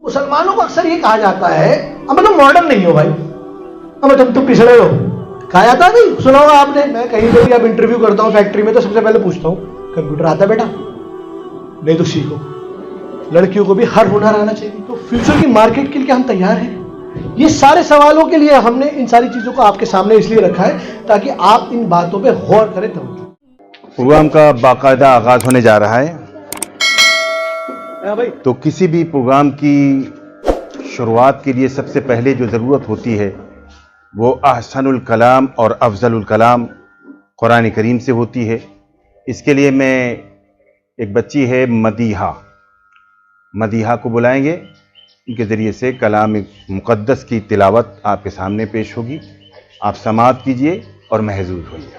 मुसलमानों को अक्सर ये कहा जाता है अब तुम मॉडर्न नहीं हो भाई, अब तुम तो पिछड़े हो। कहा जाता नहीं, सुना होगा आपने। मैं कहीं पे भी अब इंटरव्यू करता हूँ फैक्ट्री में तो सबसे पहले पूछता हूँ कंप्यूटर आता है बेटा? नहीं तो सीखो। लड़कियों को भी हर हुनर आना चाहिए। तो फ्यूचर की मार्केट के लिए हम तैयार हैं? ये सारे सवालों के लिए हमने इन सारी चीजों को आपके सामने इसलिए रखा है ताकि आप इन बातों पे गौर करें। प्रोग्राम का बाकायदा आगाज होने जा रहा है। भाई तो किसी भी प्रोग्राम की शुरुआत के लिए सबसे पहले जो ज़रूरत होती है वो अहसनुल कलाम और अफजलुल कलाम कुरान करीम से होती है। इसके लिए मैं एक बच्ची है मदीहा को बुलाएंगे। उनके ज़रिए से कलाम मुक़द्दस की तिलावत आपके सामने पेश होगी। आप समाअत कीजिए और महज़ूर होइए।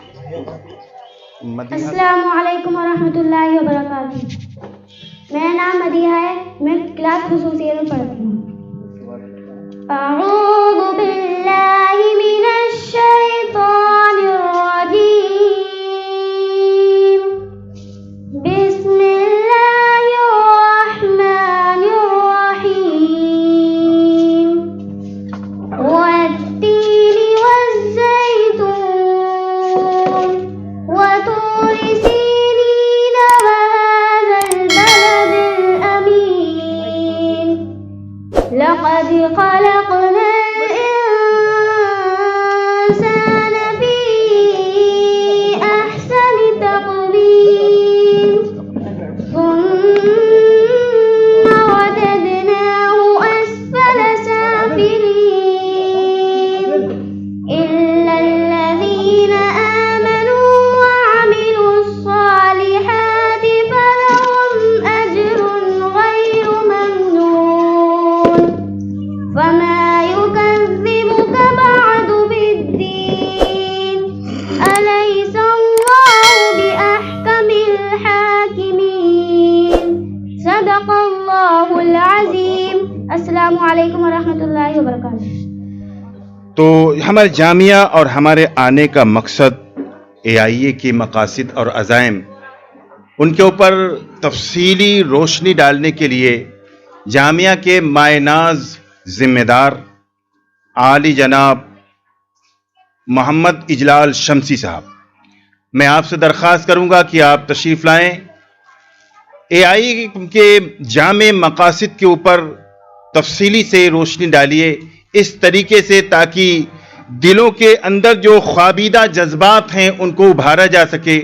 अस्सलामु अलैकुम वरहमतुल्लाहि वबरकातुहू। मेरा नाम मदीहा है, मैं क्लास खुसूसिया में पढ़ती हूँ। अऊज़ु बिल्लाहि मिनश शैतानिर रजीम। बिस्मिल्लाहिर रहमानिर रहीम। वत्तीनि वज़्ज़ैतून वतूरि सीनीन वहाज़ल बलदिल अमीन। लक़द ख़लक़नल इंसान फ़ी अहसनि तक़वीम। सुम्मा रददनाहु अस्फ़ल साफ़िलीन। इल्लल्लज़ीन आमनू वअमिलुस्सालिहाति फलहुम अज्रुन गैरु ममनून। फमा युकज़्ज़िबुक बअदु बिद्दीन। अलैसल्लाहु बिअहकमिल हाकिमीन। सदक़ल्लाहुल अज़ीम। अस्सलामु अलैकुम वरहमतुल्लाहि वबरकातुहू। तो हमारे जामिया और हमारे आने का मकसद AIA के मकासद और अज़ाइम उनके ऊपर तफसीली रोशनी डालने के लिए जामिया के मायनाज ज़िम्मेदार आली जनाब मोहम्मद इजलाल शमसी साहब, मैं आपसे दरख्वास्त करूंगा कि आप तशरीफ़ लाएं। AIA के जामे मकासद के ऊपर तफसीली से रोशनी डालिए इस तरीके से ताकि दिलों के अंदर जो ख्वाबीदा जज्बात हैं उनको उभारा जा सके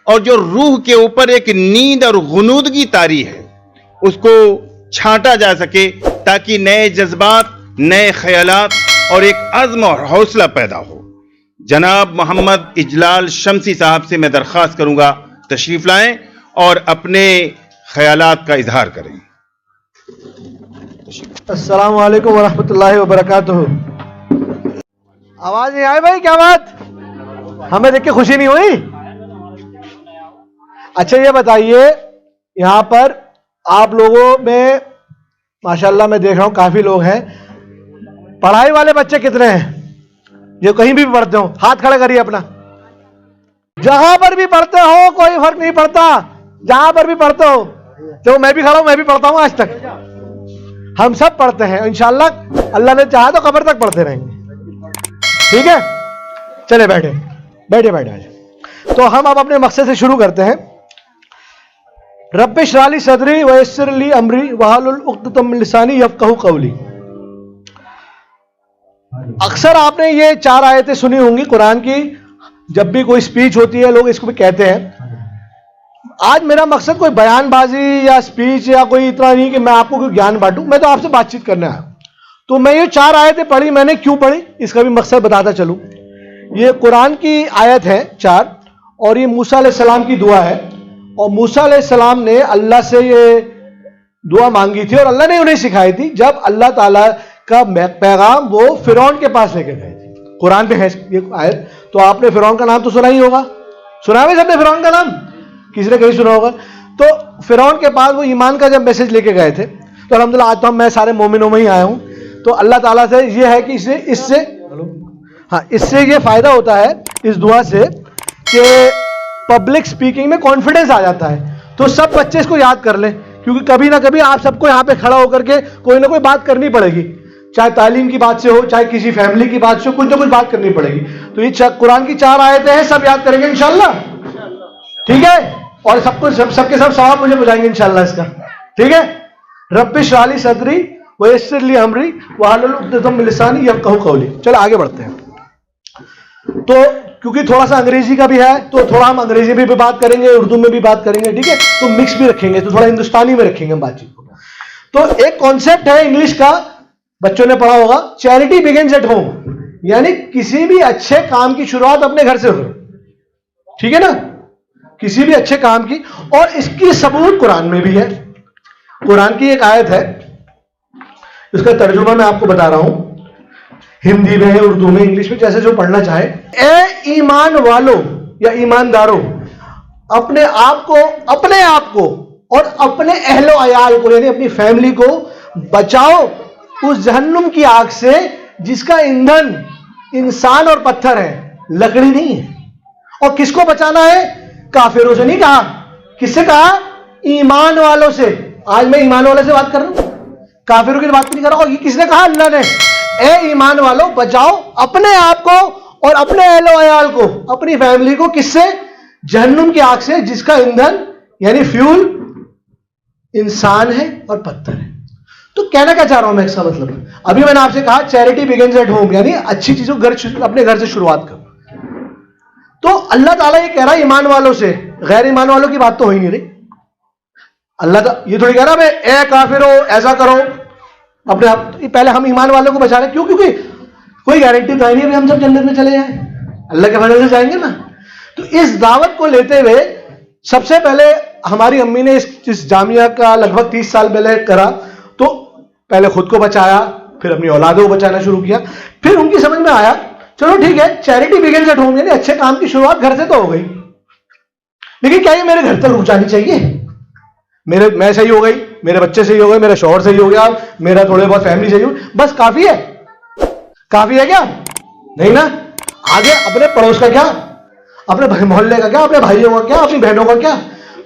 और जो रूह के ऊपर एक नींद और गुनूदगी तारी है उसको छांटा जा सके ताकि नए जज्बात, नए ख्यालात और एक अज़्म और हौसला पैदा हो। जनाब मोहम्मद इजलाल शमसी साहब से मैं दरख्वास्त करूंगा तशरीफ़ लाएं और अपने ख्यालात का इजहार करें। अस्सलाम वालेकुम वरहमतुल्लाहि वबरकातुहू। आवाज नहीं आई भाई? क्या बात, हमें देख के खुशी नहीं हुई? अच्छा ये बताइए, यहां पर आप लोगों में माशाल्लाह मैं देख रहा हूं काफी लोग हैं। पढ़ाई वाले बच्चे कितने हैं जो कहीं भी पढ़ते हो? हाथ खड़ा करिए अपना। जहां पर भी पढ़ते हो कोई फर्क नहीं पड़ता, जहां पर भी पढ़ते हो। तो मैं भी खड़ा हूं, मैं भी पढ़ता हूं, आज तक हम सब पढ़ते हैं। इंशाअल्लाह अल्लाह ने चाहा तो कब्र तक पढ़ते रहेंगे। ठीक है, चले बैठे बैठे बैठे आज। तो हम अब अपने मकसद से शुरू करते हैं। रब्बि इश्रह ली सदरी व यस्सिर ली अमरी वहलुल उक़दतम मिन लिसानी यफ़क़हू क़ौली। अक्सर आपने ये 4 आयतें सुनी होंगी कुरान की। जब भी कोई स्पीच होती है लोग इसको भी कहते हैं। आज मेरा मकसद कोई बयानबाजी या स्पीच या कोई इतना नहीं कि मैं आपको कोई ज्ञान बांटूं, मैं तो आपसे बातचीत करने आया। तो मैं ये 4 आयतें पढ़ी, मैंने क्यों पढ़ी इसका भी मकसद बताता चलूं। ये कुरान की आयत है 4 और ये मूसा अलैहिस्सलाम की दुआ है। और मूसा अलैहिस्सलाम ने अल्लाह से ये दुआ मांगी थी और अल्लाह ने उन्हें सिखाई थी जब अल्लाह ताला का पैगाम वो फिरौन के पास लेके गए थे। कुरान में है ये आयत। तो आपने फिरौन का नाम तो सुना ही होगा, सुना है सबने फिरौन का नाम? किसी ने कहीं सुना होगा। तो फिरौन के पास वो ईमान का जब मैसेज लेके गए थे तो अल्हम्दुलिल्लाह आज तो मैं सारे मोमिनों में ही आया हूं। तो अल्लाह ताला से ये है कि इससे ये फायदा होता है इस दुआ से कि पब्लिक स्पीकिंग में कॉन्फिडेंस आ जाता है। तो सब बच्चे इसको याद कर लें क्योंकि कभी ना कभी आप सबको यहां पे खड़ा होकर के कोई ना कोई बात करनी पड़ेगी, चाहे तालीम की बात से हो, चाहे किसी फैमिली की बात से हो, कुछ ना कुछ बात करनी पड़ेगी। तो ये कुरान की 4 आयतें हैं, सब याद करेंगे इंशाल्लाह, ठीक है? और सबको सबके सब सवाब मुझे बुझाएंगे इंशाल्लाह इसका, ठीक है? रब्बि इश्रह ली सदरी व यस्सिर ली अमरी वहलुल उक़दतम मिन लिसानी यफ़क़हू क़ौली। चलो आगे बढ़ते हैं। तो क्योंकि थोड़ा सा अंग्रेजी का भी है, तो थोड़ा हम अंग्रेजी में भी बात करेंगे, उर्दू में भी बात करेंगे, ठीक है? तो मिक्स भी रखेंगे, तो थोड़ा हिंदुस्तानी में रखेंगे हम बातचीत को। तो एक कॉन्सेप्ट है इंग्लिश का, बच्चों ने पढ़ा होगा, चैरिटी बिगिंस एट होम, यानी किसी भी अच्छे काम की शुरुआत अपने घर से करो, ठीक है ना? किसी भी अच्छे काम की, और इसकी सबूत कुरान में भी है। कुरान की एक आयत है, इसका तर्जुमा मैं आपको बता रहा हूं, हिंदी में, उर्दू में, इंग्लिश में, जैसे जो पढ़ना चाहे। ए ईमान वालों या ईमानदारों, अपने आप को और अपने अहलो अयाल को, यानी अपनी फैमिली को बचाओ उस जहन्नुम की आग से जिसका ईंधन इंसान और पत्थर है, लकड़ी नहीं है। और किसको बचाना है? काफिरों से नहीं कहा। किससे कहा? ईमान वालों से। आज मैं ईमान वालों से बात कर रहा हूं, काफिरों की बात नहीं कर रहा हूं। ये किसने कहा? अल्लाह ने। ए ईमान वालों, बचाओ अपने आप को और अपने अहलो अयाल को, अपनी फैमिली को, किससे? जहन्नुम की आग से जिसका ईंधन यानी फ्यूल इंसान है और पत्थर है। तो कहना क्या चाह रहा हूं मैं इसका मतलब, अभी मैंने आपसे कहा चैरिटी बिगिंस एट होम, यानी अच्छी चीजों अपने घर से शुरुआत करो। तो अल्लाह ताला ये कह रहा है ईमान वालों से, गैर ईमान वालों की बात तो हो ही नहीं रही। अल्लाह ये थोड़ी कह रहा है ए काफिरो ऐसा करो अपने आप। पहले हम ईमान वालों को बचा रहे, क्यों? क्योंकि कोई गारंटी तो है नहीं हम सब जन्नत में चले जाएं, अल्लाह के फजल से जाएंगे ना। तो इस दावत को लेते हुए सबसे पहले हमारी अम्मी ने इस जामिया का लगभग 30 साल पहले करा, तो पहले खुद को बचाया, फिर अपनी औलादों को बचाना शुरू किया। फिर उनकी समझ में आया चलो ठीक है, चैरिटी बिगिंस एट होम, यानी अच्छे काम की शुरुआत घर से तो हो गई, लेकिन क्या ये मेरे घर तक रुक जानी चाहिए? मैं सही हो गई, मेरे बच्चे सही हो गए, मेरा शौहर सही हो गया, मेरा थोड़े बहुत फैमिली सही हो, बस काफी है? काफी है क्या? नहीं ना। आगे अपने पड़ोस का क्या, अपने मोहल्ले का क्या, अपने भाइयों का क्या, अपनी बहनों का क्या?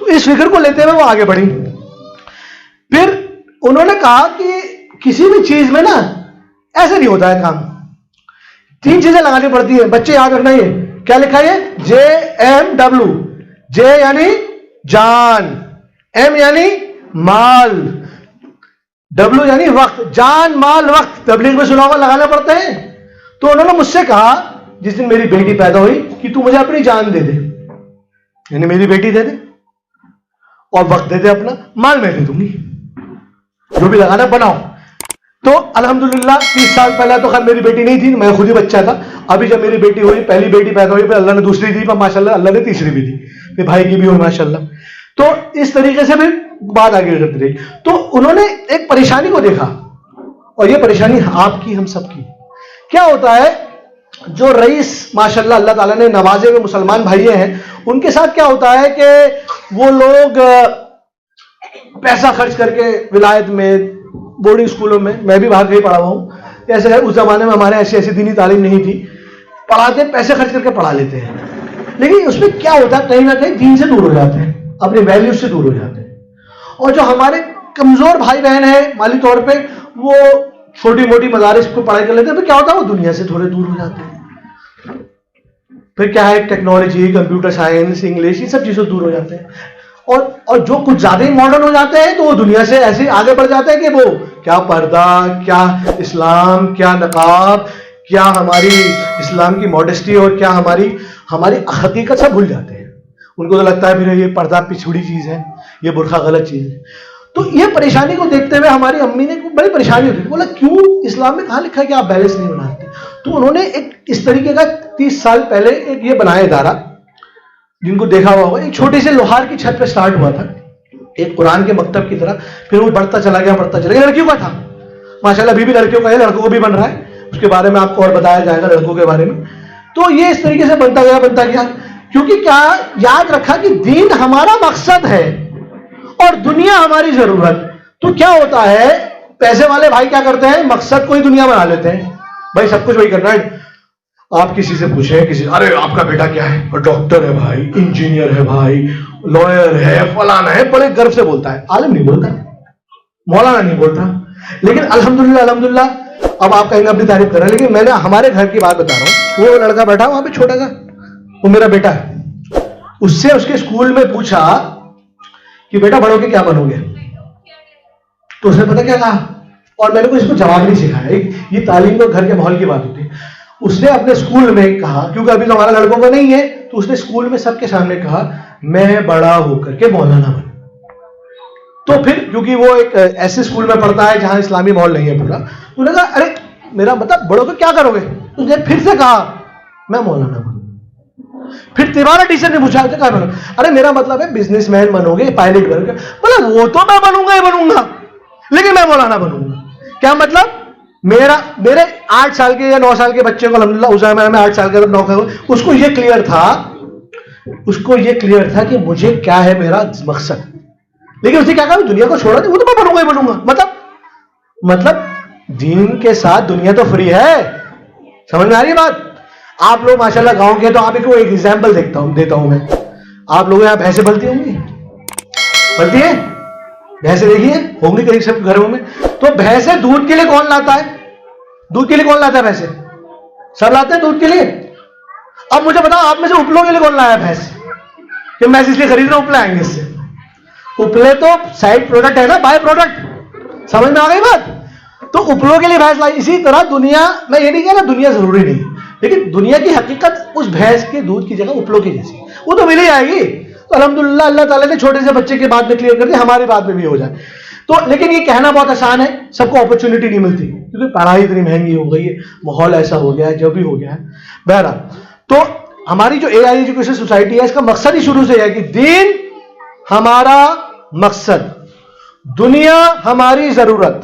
तो इस फिक्र को लेते हुए वो आगे बढ़ी। फिर उन्होंने कहा कि किसी भी चीज में ना ऐसे नहीं होता है काम, 3 चीजें लगानी पड़ती है। बच्चे याद रखना, ये क्या लिखा है? JMW। जे यानी जान, M यानी माल, W यानी वक्त। जान, माल, वक्त, तबलीग में सुना होगा लगाना पड़ता है। तो उन्होंने मुझसे कहा जिस दिन मेरी बेटी पैदा हुई कि तू मुझे अपनी जान दे दे, यानी मेरी बेटी दे दे, और वक्त दे दे अपना, माल मैं दे दूंगी, जो भी लगाना बनाओ। तो अल्हम्दुलिल्लाह 30 साल पहले तो खैर मेरी बेटी नहीं थी, मैं खुद ही बच्चा था। अभी जब मेरी बेटी हुई, पहली बेटी पैदा हुई, फिर अल्लाह ने दूसरी दी, फिर माशाल्लाह अल्लाह ने तीसरी भी दी, फिर भाई की भी हुई माशाल्लाह। तो इस तरीके से फिर बात आगे करती रही। तो उन्होंने एक परेशानी को देखा, और ये परेशानी आपकी हम सबकी। क्या होता है, जो रईस माशाल्लाह अल्लाह ताला ने नवाजे हुए मुसलमान भाई हैं, उनके साथ क्या होता है कि वो लोग पैसा खर्च करके विलायत में, बोर्डिंग स्कूलों में, मैं भी बाहर कहीं पढ़ा हुआ हूं, ऐसे उस जमाने में हमारे ऐसी दीनी तालीम नहीं थी, पढ़ाते पैसे खर्च करके पढ़ा लेते हैं, लेकिन उसमें क्या होता है, कहीं ना कहीं दीन से दूर हो जाते हैं, अपने वैल्यूज से दूर हो जाते हैं। और जो हमारे कमजोर भाई बहन है माली तौर पे, वो छोटी मोटी मदारिस को पढ़ाई कर लेते हैं, फिर क्या होता है, वो दुनिया से थोड़े दूर हो जाते हैं। फिर क्या है, टेक्नोलॉजी, कंप्यूटर साइंस, इंग्लिश, ये सब चीजों से दूर हो जाते हैं। और जो कुछ ज्यादा ही मॉडर्न हो जाते हैं, तो वो दुनिया से ऐसे आगे बढ़ जाते हैं कि वो क्या पर्दा, क्या इस्लाम, क्या नकाब, क्या हमारी इस्लाम की मॉडेस्टी, और क्या हमारी हकीकत सब भूल जाते हैं। उनको तो लगता है फिर ये पर्दा पिछड़ी चीज है, ये बुरखा गलत चीज है। तो ये परेशानी को देखते हुए हमारी अम्मी ने बड़ी परेशानी होती, बोला क्यों इस्लाम में कहाँ लिखा है कि आप बैलेंस नहीं बनाते? तो उन्होंने एक इस तरीके का 30 साल पहले एक ये बनाया इदारा, जिनको देखा हुआ होगा, एक छोटे से लोहार की छत पे स्टार्ट हुआ था, एक कुरान के मकतब की तरह, फिर वो बढ़ता चला गया, लड़कियों का था माशाल्लाह, अभी भी लड़कियों का है, लड़कों को भी बन रहा है, उसके बारे में आपको और बताया जाएगा लड़कों के बारे में। तो ये इस तरीके से बनता गया, क्योंकि क्या याद रखा कि दीन हमारा मकसद है और दुनिया हमारी जरूरत। तो क्या होता है, पैसे वाले भाई क्या करते हैं, मकसद को ही दुनिया बना लेते हैं, भाई सब कुछ वही करना है। आप किसी से पूछे, अरे आपका बेटा क्या है, और डॉक्टर है भाई, इंजीनियर है भाई, लॉयर है, फलाना है, बड़े गर्व से बोलता है। आलिम नहीं बोलता, मौलाना नहीं बोलता। लेकिन अल्हम्दुलिल्लाह अल्हम्दुलिल्लाह, अब आप कहेंगे अपनी तारीफ कर रहे हैं, लेकिन मैंने हमारे घर की बात बता रहा हूं। वो लड़का बैठा वहां पे छोटा सा, वो मेरा बेटा है। उससे उसके स्कूल में पूछा कि बेटा बड़ों के क्या बनोगे, तो उसने पता क्या कहा, और मैंने को इसको जवाब नहीं सिखाया, ये तालीम और घर के माहौल की बात होती है। उसने अपने स्कूल में कहा, क्योंकि अभी तो हमारा लड़कों का नहीं है, तो उसने स्कूल में सबके सामने कहा मैं बड़ा होकर के मौलाना बनूं। तो फिर क्योंकि वो एक ऐसे स्कूल में पढ़ता है जहां इस्लामी माहौल नहीं है पूरा, तो उन्होंने कहा अरे मेरा मतलब बड़ों को क्या करोगे, उसने फिर से कहा मैं मौलाना बनूं। फिर तिवारा टीचर ने पूछा क्या बनोगे, अरे मेरा मतलब है बिजनेसमैन बनोगे, पायलट बनोगे। बोला वो तो मैं बनूंगा ही बनूंगा, लेकिन मैं मौलाना बनूंगा। क्या मतलब, मेरे 8 साल के या 9 साल के बच्चे को अल्हम्दुलिल्लाह उस समय में 8 साल का 9 साल, उसको ये क्लियर था कि मुझे क्या है मेरा मकसद। लेकिन उसने क्या कहा, दुनिया को छोड़ा, वो तो मैं बनूंगा ही बनूंगा। मतलब दीन के साथ दुनिया तो फ्री है। समझ में आ रही है बात? आप लोग माशाल्लाह गांव के, तो आप एक एग्जाम्पल देता हूं मैं। आप लोग यहां भैंसे पलती होंगी, पलती है भैंसे, देखिए होंगी करीब सब घरों में। तो भैंसे दूध के लिए कौन लाता है, दूध के लिए कौन लाता है भैंसे, सब लाते हैं दूध के लिए। अब मुझे बताओ आप में से उपलों के लिए कौन लाया भैंस, कि मैं इसलिए खरीद रहा हूं, उपले आएंगे इससे। उपले तो साइड प्रोडक्ट है ना, बाय प्रोडक्ट। समझ में आ गई बात? तो उपलों के लिए भैंस लाई। इसी तरह दुनिया, मैं ये नहीं कह रहा दुनिया जरूरी नहीं, लेकिन दुनिया की हकीकत उस भैंस के दूध की जगह उपलों की जैसी, वो तो मिल ही आएगी। तो अल्हम्दुलिल्लाह अल्लाह ताला ने छोटे से बच्चे के बाद में क्लियर कर दिया, हमारी बात में भी हो जाए। तो लेकिन ये कहना बहुत आसान है, सबको अपॉर्चुनिटी नहीं मिलती, क्योंकि पढ़ाई इतनी महंगी हो गई है, माहौल ऐसा हो गया है, जो भी हो गया है। बहरहाल, तो हमारी जो एआई एजुकेशन सोसाइटी है, इसका मकसद ही शुरू से है कि दीन हमारा मकसद, दुनिया हमारी जरूरत,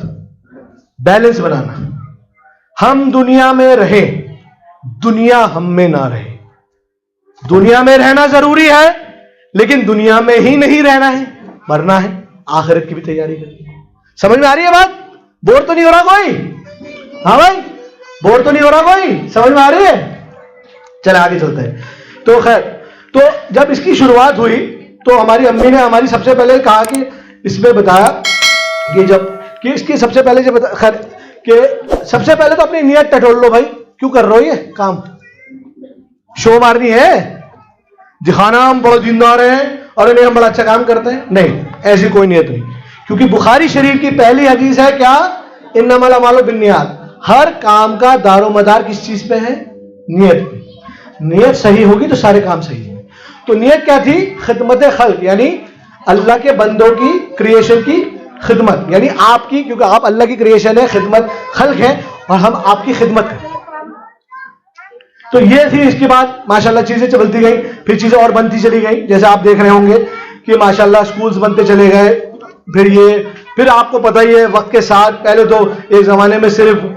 बैलेंस बनाना। हम दुनिया में रहें, दुनिया हम में ना रहे। दुनिया में रहना जरूरी है, लेकिन दुनिया में ही नहीं रहना है, मरना है, आखिरत की भी तैयारी करनी है। समझ में आ रही है बात? बोर तो नहीं हो रहा कोई? हाँ भाई, बोर तो नहीं हो रहा कोई? समझ में आ रही है? चले आगे चलते हैं। तो खैर, तो जब इसकी शुरुआत हुई तो हमारी अम्मी ने हमारी सबसे पहले कहा कि इसमें बताया कि इसकी सबसे पहले जब खैर कि सबसे पहले तो अपनी नियत टटोल लो भाई, क्यों कर रहे हो ये काम, शो मारनी है, दिखाना हम बड़े दीनदार हैं और नहीं हम बड़ा अच्छा काम करते हैं, नहीं, ऐसी कोई नियत नहीं। क्योंकि बुखारी शरीफ की पहली हदीस है क्या, इन्नमल अमालु बिन्नियात, हर काम का दारोमदार किस चीज पे है, नियत पे। नियत सही होगी तो सारे काम सही है। तो नियत क्या थी, खिदमत खल्क, यानी अल्लाह के बंदों की क्रिएशन की खिदमत, यानी आपकी, क्योंकि आप अल्लाह की क्रिएशन है, खिदमत खल्क है, और हम आपकी खिदमत करें। तो ये थी। इसके बाद माशाल्लाह चीजें चलती गई, फिर चीजें और बनती चली गई, जैसे आप देख रहे होंगे कि माशाल्लाह स्कूल्स बनते चले गए। फिर आपको पता ही है वक्त के साथ, पहले तो एक जमाने में सिर्फ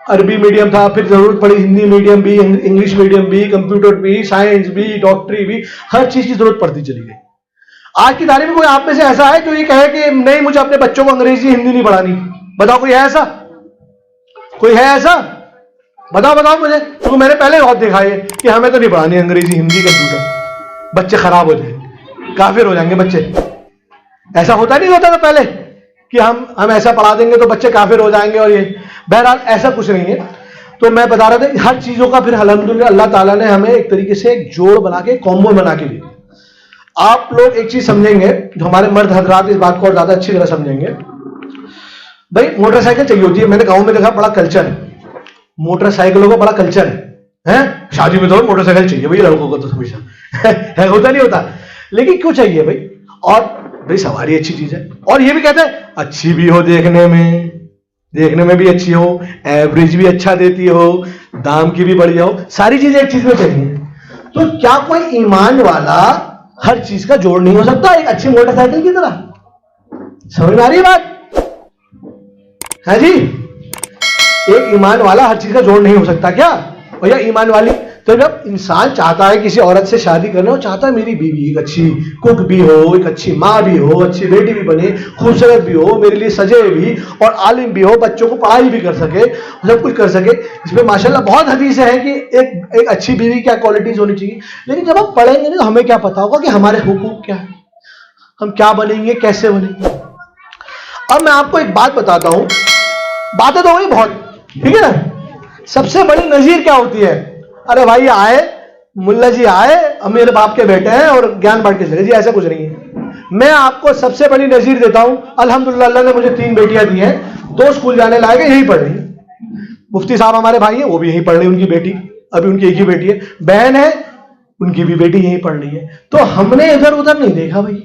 अरबी मीडियम था, फिर जरूरत पड़ी हिंदी मीडियम भी, इंग्लिश मीडियम भी, कंप्यूटर भी, साइंस भी, डॉक्टरी भी, हर चीज की जरूरत पड़ती चली गई। आज की तारीख में कोई आप में से ऐसा है जो ये कहे कि नहीं मुझे अपने बच्चों को अंग्रेजी हिंदी नहीं पढ़ानी? बताओ कोई है ऐसा? कोई है ऐसा? बताओ मुझे, क्योंकि मैंने पहले बहुत देखा है कि हमें तो नहीं पढ़ानी अंग्रेजी, हिंदी, कंप्यूटर, बच्चे खराब हो जाएंगे, काफिर हो जाएंगे बच्चे। ऐसा होता नहीं होता था पहले कि हम ऐसा पढ़ा देंगे तो बच्चे काफिर हो जाएंगे, और ये बहरहाल ऐसा कुछ नहीं है। तो मैं बता रहा था हर चीजों का फिर अल्हम्दुलिल्लाह अल्लाह ताला ने हमें एक तरीके से एक जोड़ बना के, कॉम्बो बना के दिया। आप लोग एक चीज समझेंगे, जो हमारे मर्द हजरात इस बात को और ज्यादा अच्छी तरह समझेंगे। भाई मोटरसाइकिल चाहिए होती है, मैंने गांव में देखा बड़ा कल्चर है, मोटरसाइकिलों का बड़ा कल्चर है? शादी में तो मोटरसाइकिल चाहिए भाई, लड़कों को तो हमेशा है, होता नहीं होता? लेकिन क्यों चाहिए भाई? और भाई सवारी अच्छी चीज है, और ये भी कहते हैं अच्छी भी हो, देखने में भी अच्छी हो, एवरेज भी अच्छा देती हो, दाम की भी बढ़िया हो, सारी चीजें एक चीज में चाहिए। तो क्या कोई ईमान वाला हर चीज का जोड़ नहीं हो सकता एक अच्छी मोटरसाइकिल की तरह? समझ में आ रही है बात? है जी? एक ईमान वाला हर चीज का जोड़ नहीं हो सकता क्या? और या ईमान वाली, तो जब इंसान चाहता है किसी औरत से शादी करने, वो चाहता है मेरी बीवी एक अच्छी कुक भी हो, एक अच्छी माँ भी हो, अच्छी बेटी भी बने, खूबसूरत भी हो, मेरे लिए सजे भी और आलिम भी हो, बच्चों को पढ़ाई भी कर सके, सब कुछ कर सके। इसमें माशाल्लाह बहुत हदीसें हैं कि एक अच्छी बीवी क्या क्वालिटीज होनी चाहिए। लेकिन जब हम पढ़ेंगे नहीं तो हमें क्या पता होगा कि हमारे हुकूक क्या है। हम क्या बनेंगे, कैसे बनेंगे। अब मैं आपको एक बात बताता हूं, बातें तो हुई बहुत, ठीक है ना। सबसे बड़ी नजीर क्या होती है, अरे भाई आए मुल्ला जी आए, अब मेरे बाप के बेटे हैं और ज्ञान बांट के चले जी, ऐसा कुछ नहीं है। मैं आपको सबसे बड़ी नजीर देता हूं, अल्हम्दुलिल्लाह अल्लाह ने मुझे 3 बेटियां दी हैं, 2 स्कूल जाने लायक है, यही पढ़ रही है। मुफ्ती साहब हमारे भाई हैं, वो भी यहीं पढ़ रही है, उनकी बेटी, अभी उनकी एक ही बेटी है, बहन है उनकी भी बेटी यहीं पढ़ रही है। तो हमने इधर उधर नहीं देखा भाई,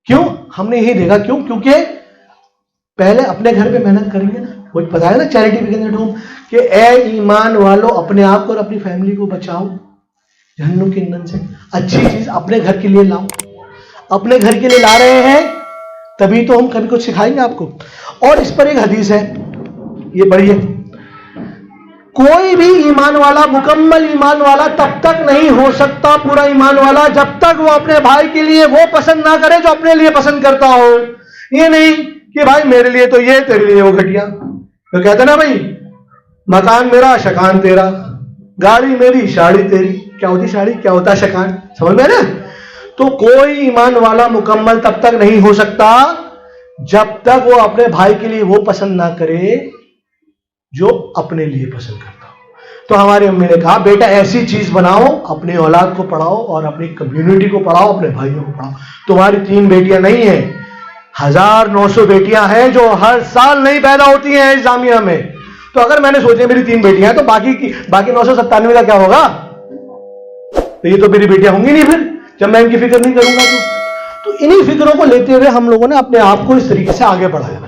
क्यों हमने यही देखा, क्यों, क्योंकि पहले अपने घर पे मेहनत करेंगे ना, वो पता है ना चैरिटी बिगिन एट होम, कि ए ईमान वालों अपने आप को और अपनी फैमिली को बचाओ जहन्नुम के ईंधन से, अच्छी चीज अपने घर के लिए लाओ, अपने घर के लिए ला रहे हैं तभी तो हम कभी कुछ सिखाएंगे आपको। और इस पर एक हदीस है, ये पढ़िए, कोई भी ईमान वाला, मुकम्मल ईमान वाला तब तक नहीं हो सकता पूरा ईमान वाला जब तक वो अपने भाई के लिए वो पसंद ना करे जो अपने लिए पसंद करता हो। ये नहीं कि भाई मेरे लिए तो ये, तेरे लिए वो घटिया। तो कहते ना भाई, मकान मेरा शकान तेरा, गाड़ी मेरी साड़ी तेरी। क्या होती साड़ी, क्या होता शकान, समझ में ना। तो कोई ईमान वाला मुकम्मल तब तक नहीं हो सकता जब तक वो अपने भाई के लिए वो पसंद ना करे जो अपने लिए पसंद करता हो। तो हमारी अम्मी ने कहा, बेटा ऐसी चीज बनाओ, अपनी औलाद को पढ़ाओ और अपनी कम्युनिटी को पढ़ाओ, अपने भाइयों को पढ़ाओ। तुम्हारी 3 बेटियां नहीं है, 1900 बेटियां हैं जो हर साल नहीं पैदा होती हैं इस जामिया में। तो अगर मैंने सोचा मेरी 3 बेटियां हैं तो बाकी 997 का क्या होगा, तो ये तो मेरी बेटियां होंगी नहीं फिर, जब मैं इनकी फिक्र नहीं करूंगा। तो इन्हीं फिक्रों को लेते हुए हम लोगों ने अपने आप को इस तरीके से आगे बढ़ाया।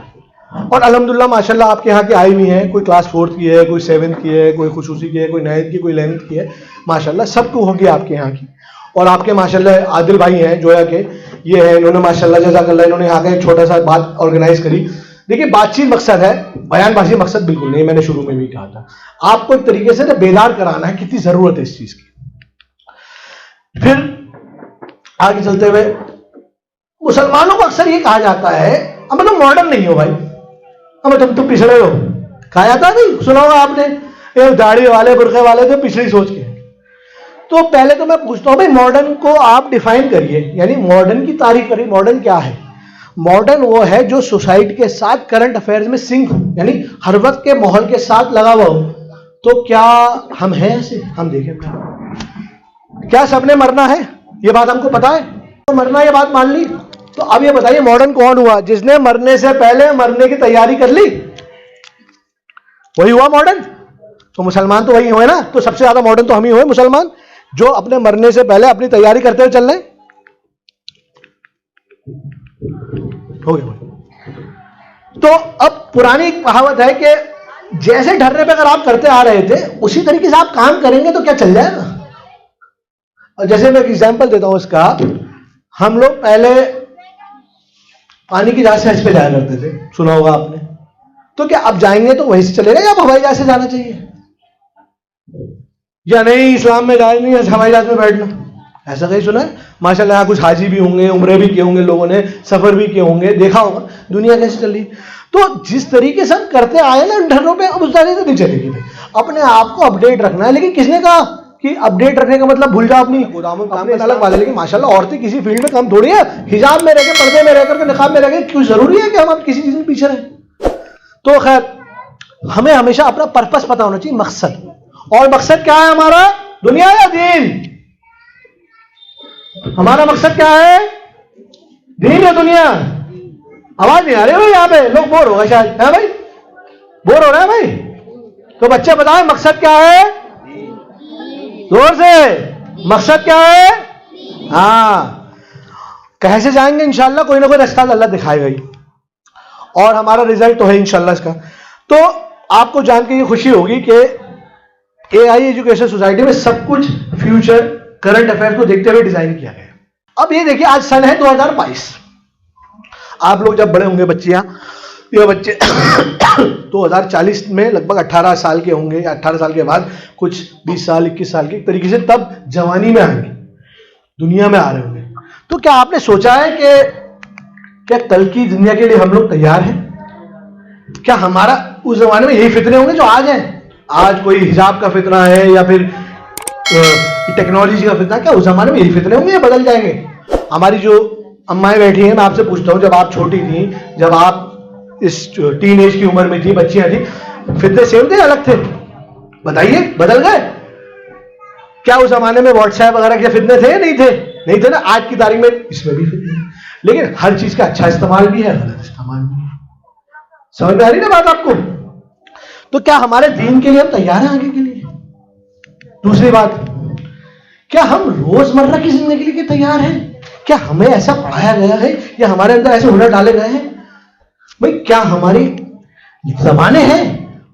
और अल्हम्दुलिल्लाह माशाल्लाह आपके यहाँ की आई हुई है, कोई क्लास 4th की है, कोई 7th की है, कोई खुसूसी की है, कोई 9th की, कोई 11th की है, माशाल्लाह सबको होगी आपके यहाँ की। और आपके माशाल्लाह आदिल भाई हैं जोया के, ये है, इन्होंने माशाल्लाह जज़ाकल्लाह, इन्होंने यहाँ का एक छोटा सा बात ऑर्गेनाइज करी। देखिए बातचीत मकसद है, बयानबाजी मकसद बिल्कुल नहीं, मैंने शुरू में भी कहा था। आपको एक तरीके से बेदार कराना है, कितनी जरूरत है इस चीज की। फिर आगे चलते हुए, मुसलमानों को अक्सर ये कहा जाता है, अब तुम मॉडर्न नहीं हो भाई, अब तुम तो पिछड़े हो। कहा जाता है नहीं, सुना होगा आपने, ये दाढ़ी वाले बुरखे वाले तो पिछड़ी सोच के। तो पहले तो मैं पूछता हूं भाई, मॉडर्न को आप डिफाइन करिए, यानी मॉडर्न की तारीफ करिए। मॉडर्न क्या है? मॉडर्न वो है जो सोसाइटी के साथ करंट अफेयर्स में सिंक हो, यानी हर वक्त के माहौल के साथ लगा हुआ हो। तो क्या हम हैं ऐसे? हम देखें क्या सबने मरना है, ये बात हमको पता है, तो मरना ये बात मान ली। तो अब ये बताइए मॉडर्न कौन हुआ? जिसने मरने से पहले मरने की तैयारी कर ली, वही हुआ मॉडर्न। तो मुसलमान तो वही हुए ना, तो सबसे ज्यादा मॉडर्न तो हम ही हुए मुसलमान, जो अपने मरने से पहले अपनी तैयारी करते हुए चल रहे। हो गया। तो अब पुरानी एक कहावत है कि जैसे ढर्रे पे अगर आप करते आ रहे थे उसी तरीके से आप काम करेंगे तो क्या चल जाएगा। और जैसे मैं एक एग्जांपल देता हूं इसका, हम लोग पहले पानी की जहाज से हज पे जाया करते थे, सुना होगा आपने। तो क्या अब जाएंगे तो वहीं से चलेगा या हवाई जहाज से जाना चाहिए? या नहीं इस्लाम में जाए नहीं हवाई जहाज में बैठना, ऐसा कहीं सुना है? माशाल्लाह यहाँ कुछ हाजी भी होंगे, उम्रे भी किए होंगे, लोगों ने सफर भी किए होंगे, देखा होगा दुनिया कैसे चल रही। तो जिस तरीके से हम करते आए ना ढर्रों पे, अब उस तरीके से नहीं चलेगी भाई। अपने आप को अपडेट रखना है। लेकिन किसने कहा कि अपडेट रखने का मतलब भूल जाओ अपनी गोदामों काम में अलग बात है। लेकिन माशाल्लाह औरतें किसी फील्ड में कम थोड़ी है, हिजाब में रह के, पर्दे में रह करके, निकाब में रह के, क्यों जरूरी है कि हम अब किसी चीज में पीछे रहें? तो खैर हमें हमेशा अपना पर्पस पता होना चाहिए, मकसद। और मकसद क्या है हमारा? दुनिया या दीन? हमारा मकसद क्या है? दीन या दुनिया? आवाज नहीं आ रही भाई, यहाँ पे लोग बोर हो गए शायद, है भाई? बोर हो रहे हैं भाई? तो बच्चे बताएं मकसद क्या है? जोर से, मकसद क्या है? हाँ, कैसे जाएंगे? इंशाल्लाह कोई ना कोई रास्ता अल्लाह दिखाएगा ही, और हमारा रिजल्ट तो है इंशाल्लाह इसका। तो आपको जान के ये खुशी होगी कि एआई एजुकेशन सोसाइटी में सब कुछ फ्यूचर करंट अफेयर्स को देखते हुए डिजाइन किया गया। अब ये देखिए, आज सन है 2022। आप लोग जब बड़े होंगे बच्चियां, ये बच्चे 2040 में लगभग 18 साल के होंगे, या 18 साल के बाद कुछ 20 साल 21 साल के तरीके से तब जवानी में आएंगे, दुनिया में आ रहे होंगे। तो क्या आपने सोचा है कि क्या कल की दुनिया के लिए हम लोग तैयार हैं? क्या हमारा उस जमाने में यही फितरे होंगे जो आज हैं? आज कोई हिजाब का फितना है या फिर टेक्नोलॉजी का फितना, क्या उस जमाने में यही फितरे होंगे या बदल जाएंगे? हमारी जो अम्माएं बैठी हैं, मैं आपसे पूछता हूं, जब आप छोटी थी, जब आप इस टीन एज की उम्र में थी, बच्चियां थी, फितने सेम थे अलग थे? बताइए, बदल गए क्या? उस जमाने में व्हाट्सएप वगैरह के फितने थे? नहीं थे, नहीं थे ना। आज की तारीख में इसमें भी फितने हैं, लेकिन हर चीज का अच्छा इस्तेमाल भी है, गलत इस्तेमाल भी है। समझ में आ रही ना बात आपको? तो क्या हमारे दीन के लिए हम तैयार हैं आगे के लिए? दूसरी बात, क्या हम रोजमर्रा की जिंदगी के लिए तैयार हैं? क्या हमें ऐसा पढ़ाया गया है या हमारे अंदर ऐसे हुनर डाले गए हैं? भाई क्या हमारी जमाने हैं?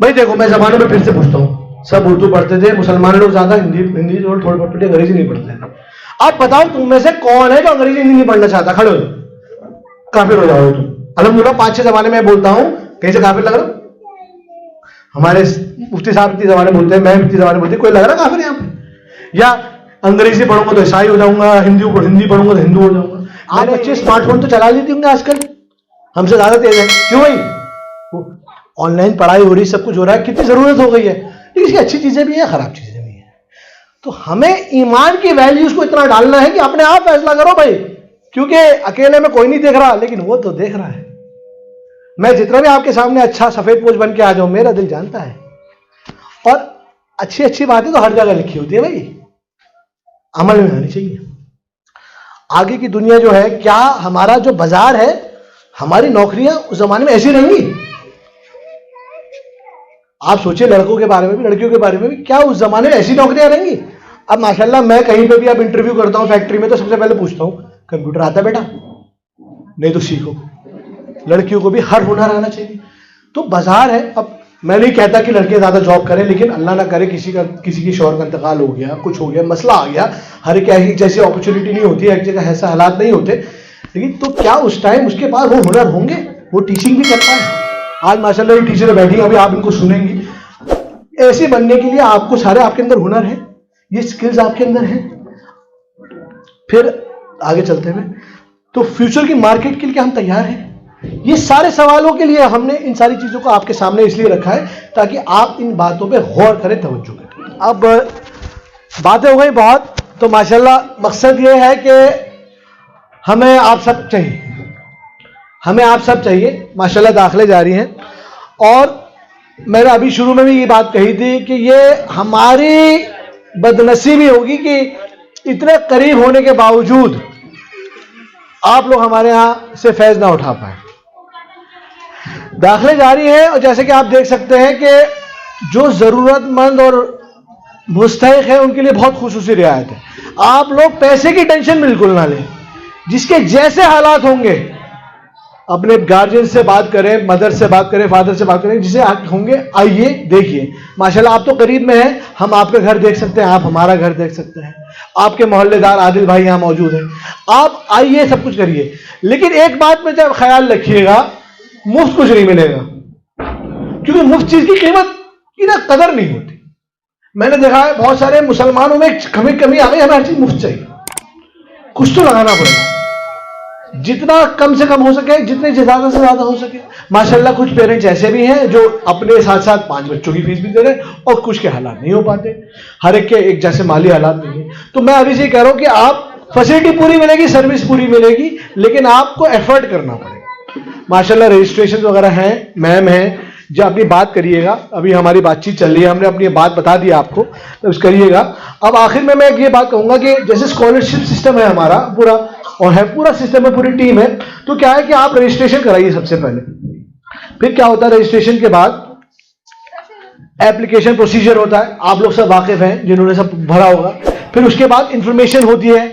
भाई देखो, मैं जमाने में फिर से पूछता हूं, सब उर्दू पढ़ते थे, मुसलमान लोग ज्यादा हिंदी थोड़ी बहुत पढ़ते, अंग्रेजी नहीं पढ़ते थे। आप बताओ तुम में से कौन है जो अंग्रेजी हिंदी नहीं पढ़ना चाहता? खड़े हो, काफिर हो जाओ तुम। अल्हम्दुलिल्लाह 5-6 जमाने में बोलता हूं, कहीं से काफिर लग रहा? हमारे मुफ्ती साहब इतनी जमाने बोलते हैं, मैं इतनी जमाने बोलती, कोई लग रहा काफिर यहाँ पे? या अंग्रेजी पढ़ूंगा तो ईसाई हो जाऊंगा, हिंदी पढ़ूंगा तो हिंदू हो जाऊंगा। आप बच्चे स्मार्टफोन तो चला लेते होंगे आजकल, हमसे ज्यादा तेज है। क्यों भाई? ऑनलाइन पढ़ाई हो रही, सब कुछ हो रहा है, कितनी जरूरत हो गई है, लेकिन इसकी अच्छी चीजें भी हैं, खराब चीजें भी हैं। तो हमें ईमान की वैल्यूज को इतना डालना है कि अपने आप फैसला करो भाई, क्योंकि अकेले में कोई नहीं देख रहा, लेकिन वो तो देख रहा है। मैं जितना भी आपके सामने अच्छा सफेद पोश बन के आ जाऊं, मेरा दिल जानता है। और अच्छी अच्छी बातें तो हर जगह लिखी होती है भाई, अमल में आनी चाहिए। आगे की दुनिया जो है, क्या हमारा जो बाजार है, हमारी नौकरियां उस जमाने में ऐसी रहेंगी? आप सोचिए, लड़कों के बारे में भी, लड़कियों के बारे में भी, क्या उस जमाने में ऐसी नौकरियां रहेंगी? अब माशाल्लाह मैं कहीं पे भी अब इंटरव्यू करता हूं फैक्ट्री में, तो सबसे पहले पूछता हूं, कंप्यूटर आता है बेटा? नहीं तो सीखो। लड़कियों को भी हर हुनर आना चाहिए। तो बाजार है। अब मैं नहीं कहता कि लड़के ज्यादा जॉब करें, लेकिन अल्लाह ना करे किसी की शौहर का इंतकाल हो गया, कुछ हो गया, मसला आ गया, हर एक जैसी अपॉर्चुनिटी नहीं होती, एक जगह ऐसा हालात नहीं होते, लेकिन तो क्या उस टाइम उसके पास वो हुनर होंगे? वो टीचिंग भी करता है। आज माशाल्लाह ये टीचर बैठी, अभी आप इनको सुनेंगी। ऐसे बनने के लिए आपको सारे, आपके अंदर हुनर है, ये स्किल्स आपके अंदर है। फिर आगे चलते हुए, तो फ्यूचर की मार्केट के लिए हम तैयार हैं? ये सारे सवालों के लिए हमने इन सारी चीजों को आपके सामने इसलिए रखा है ताकि आप इन बातों पे गौर करें, तवज्जो करें। अब बातें हो गई बहुत, तो माशाल्लाह मकसद ये है कि हमें आप सब चाहिए, हमें आप सब चाहिए। माशाल्लाह दाखिले जारी हैं, और मैंने अभी शुरू में भी ये बात कही थी कि ये हमारी बदनसीबी होगी कि इतने करीब होने के बावजूद आप लोग हमारे यहां से फैज ना उठा पाए। दाखिले जारी हैं, और जैसे कि आप देख सकते हैं कि जो जरूरतमंद और मुस्तहिक है उनके लिए बहुत खुसूसी रियायत है। आप लोग पैसे की टेंशन बिल्कुल ना लें, जिसके जैसे हालात होंगे अपने गार्जियन से बात करें, मदर से बात करें, फादर से बात करें, जिसे होंगे आइए देखिए। माशाल्लाह आप तो करीब में हैं, हम आपके घर देख सकते हैं, आप हमारा घर देख सकते हैं, आपके मोहल्लेदार आदिल भाई यहां मौजूद हैं, आप आइए, सब कुछ करिए। लेकिन एक बात में जब ख्याल रखिएगा, मुफ्त कुछ नहीं मिलेगा, क्योंकि मुफ्त चीज की कीमत की ना कदर नहीं होती। मैंने देखा है बहुत सारे मुसलमानों में कमी आ गई, हमें हर चीज मुफ्त चाहिए, कुछ तो लगाना पड़ेगा, जितना कम से कम हो सके, जितने ज्यादा से ज्यादा हो सके। माशाल्लाह कुछ पेरेंट्स ऐसे भी हैं जो अपने साथ साथ 5 बच्चों की फीस भी दे रहे हैं, और कुछ के हालात नहीं हो पाते, हर एक के एक जैसे माली हालात नहीं है। तो मैं अभी से कह रहा हूं कि आप फैसिलिटी पूरी मिलेगी, सर्विस पूरी मिलेगी, लेकिन आपको एफर्ट करना पड़ेगा। माशाल्लाह रजिस्ट्रेशन वगैरह हैं, मैम हैं, जो अपनी बात करिएगा। अभी हमारी बातचीत चल रही है, हमने अपनी बात बता दी आपको, तो उसको करिएगा। अब आखिर में मैं ये बात कहूंगा कि जैसे स्कॉलरशिप सिस्टम है हमारा पूरा, और है पूरा सिस्टम है, पूरी टीम है, तो क्या है कि आप रजिस्ट्रेशन कराइए सबसे पहले। फिर क्या होता है, रजिस्ट्रेशन के बाद एप्लीकेशन प्रोसीजर होता है, आप लोग सब वाकिफ हैं जिन्होंने सब भरा होगा। फिर उसके बाद इंफॉर्मेशन होती है,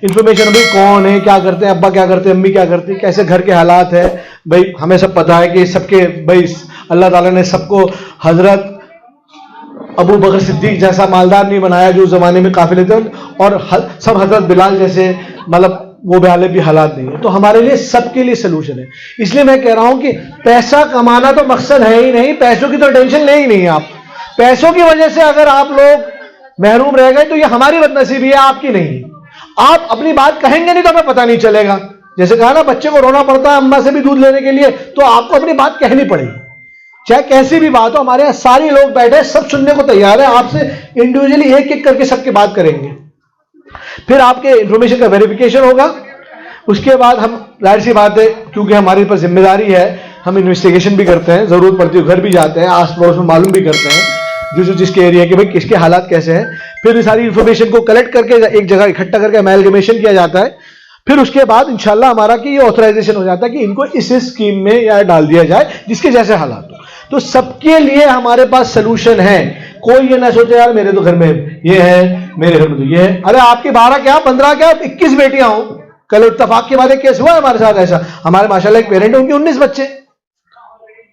इंफॉर्मेशन भाई कौन है, क्या करते हैं, अब्बा क्या करते हैं, अम्मी क्या करती है, कैसे घर के हालात है, भाई हमें सब पता है कि सबके भाई अल्लाह ताला ने सबको हजरत अबू बकर सिद्दीक जैसा मालदार नहीं बनाया जो उस जमाने में काफिले थे, और सब हजरत बिलाल जैसे, मतलब वो वाले भी हालात नहीं है। तो हमारे लिए सबके लिए सलूशन है। इसलिए मैं कह रहा हूं कि पैसा कमाना तो मकसद है ही नहीं, पैसों की तो टेंशन ले ही नहीं आप। पैसों की वजह से अगर आप लोग महरूम रह गए तो ये हमारी बदनसीबी है, आपकी नहीं। आप अपनी बात कहेंगे नहीं तो हमें पता नहीं चलेगा। जैसे कहा ना, बच्चे को रोना पड़ता है अम्मा से भी दूध लेने के लिए, तो आपको अपनी बात कहनी पड़ेगी, चाहे कैसी भी बात हो। हमारे यहाँ सारे लोग बैठे, सब सुनने को तैयार है, आपसे इंडिविजुअली एक एक करके सबकी बात करेंगे। फिर आपके इंफॉर्मेशन का वेरिफिकेशन होगा, उसके बाद हम जाहिर सी बात है क्योंकि हमारे पास जिम्मेदारी है, हम इन्वेस्टिगेशन भी करते हैं, जरूरत पड़ती है घर भी जाते हैं, आस पड़ोस में मालूम भी करते हैं जो जिसके एरिया के भाई किसके हालात कैसे हैं। फिर इस सारी इंफॉर्मेशन को कलेक्ट करके एक जगह इकट्ठा करके अमेलगमेशन किया जाता है। फिर उसके बाद इंशाल्लाह हमारा कि ये ऑथराइजेशन हो जाता है कि इनको इस स्कीम में या डाल दिया जाए जिसके जैसे हालात हो। तो सबके लिए हमारे पास सोल्यूशन है। कोई ये ना सोचे यार मेरे तो घर में ये है, मेरे घर में तो ये है। अरे आपकी 12 क्या 15 क्या 21 बेटियां हो। कल इत्तफाक के बाद एक केस हुआ हमारे साथ ऐसा। हमारे माशाल्लाह एक पेरेंट है, उनके 19 बच्चे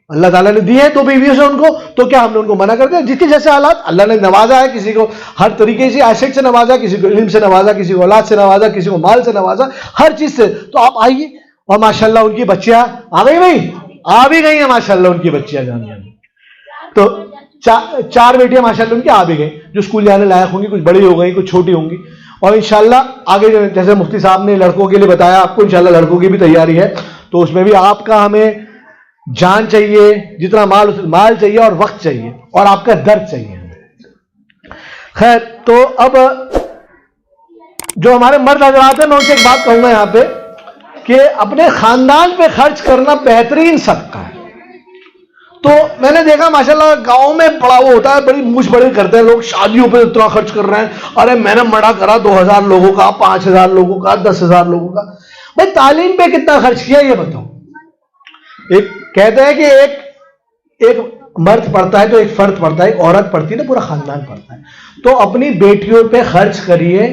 अल्लाह ताला ने दिए हैं, तो बीवियों से उनको, तो क्या हमने उनको मना कर दिया? जिसके जैसे हालात, अल्लाह ने नवाजा है, किसी को हर तरीके से एसेट से नवाजा, किसी को इल्म से नवाजा, किसी को औलाद से नवाजा, किसी को माल से नवाजा, हर चीज से। तो आप आइए और माशाल्लाह उनकी बच्चियां आ गई भाई, आ भी गई हैं माशाल्लाह उनकी बच्चियां जामिया में। तो चार बेटियां माशाल्लाह उनकी आ भी गई, जो स्कूल जाने लायक होंगी, कुछ बड़ी हो गई, कुछ छोटी होंगी। और इंशाल्लाह आगे जैसे मुफ्ती साहब ने लड़कों के लिए बताया, आपको इंशाल्लाह लड़कों की भी तैयारी है, तो उसमें भी आपका हमें जान चाहिए, जितना माल चाहिए और वक्त चाहिए और आपका दर्द चाहिए। खैर, तो अब जो हमारे मर्द हजरात हैं, मैं उनसे एक बात कहूंगा यहां पे कि अपने खानदान पे खर्च करना बेहतरीन सदका है। तो मैंने देखा माशाल्लाह गांव में बड़ा वो होता है, बड़ी मूछ बड़ी करते हैं लोग, शादियों पे इतना खर्च कर रहे हैं। अरे मैंने मना करा 2000 लोगों का, 5000 लोगों का, 10,000 लोगों का। भाई तालीम पे कितना खर्च किया ये बताओ। एक कहते हैं कि एक मर्द पढ़ता है तो एक फर्द पढ़ता है, एक औरत पढ़ती है ना पूरा खानदान पढ़ता है। तो अपनी बेटियों पे खर्च करिए।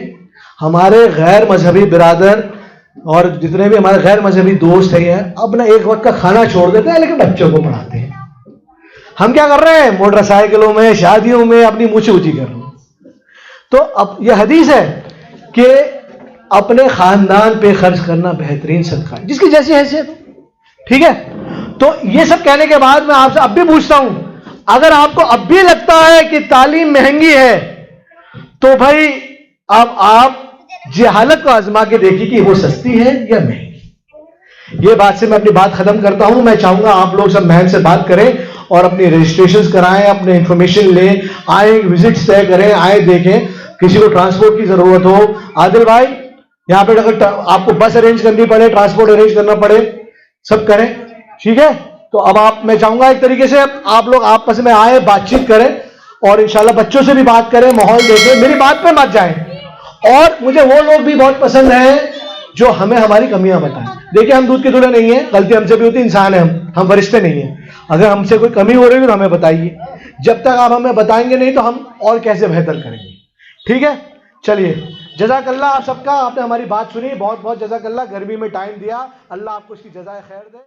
हमारे गैर मजहबी बिरादर और जितने भी हमारे गैर मजहबी दोस्त हैं अपना एक वक्त का खाना छोड़ देते हैं, लेकिन बच्चों को पढ़ाते हैं। हम क्या कर रहे हैं? मोटरसाइकिलों में, शादियों में अपनी मूछें ऊंची कर रहे हैं। तो अब यह हदीस है कि अपने खानदान पे खर्च करना बेहतरीन सदका है, जिसकी जैसी हैसियत। ठीक है, तो ये सब कहने के बाद मैं आपसे अब भी पूछता हूं, अगर आपको अब भी लगता है कि तालीम महंगी है, तो भाई अब आप जहालत को आजमा के देखिए कि वो सस्ती है या महंगी। ये बात से मैं अपनी बात खत्म करता हूं। मैं चाहूंगा आप लोग सब महल से बात करें और अपनी रजिस्ट्रेशन कराएं, अपने इंफॉर्मेशन लें, आए विजिट्स तय करें, आए देखें। किसी को ट्रांसपोर्ट की जरूरत हो, आदिल भाई यहां पे अगर आपको बस अरेंज करनी पड़े, ट्रांसपोर्ट अरेंज करना पड़े, सब करें। ठीक है, तो अब आप, मैं चाहूंगा एक तरीके से आप लोग आपस में आए, बातचीत करें और इंशाल्लाह बच्चों से भी बात करें, माहौल देखें, मेरी बात पे मत जाएं। और मुझे वो लोग भी बहुत पसंद हैं जो हमें हमारी कमियां बताएं। देखिए हम दूध के धुले नहीं है, गलती हमसे भी होती, इंसान है हम फरिश्ते नहीं है। अगर हमसे कोई कमी हो रही है तो हमें बताइए। जब तक आप हमें बताएंगे नहीं तो हम और कैसे बेहतर करेंगे। ठीक है, चलिए, जज़ाकल्लाह आप सबका, आपने हमारी बात सुनी, बहुत बहुत जज़ाकल्लाह। गर्मी में टाइम दिया, अल्लाह आपको इसकी जज़ाए खैर दे।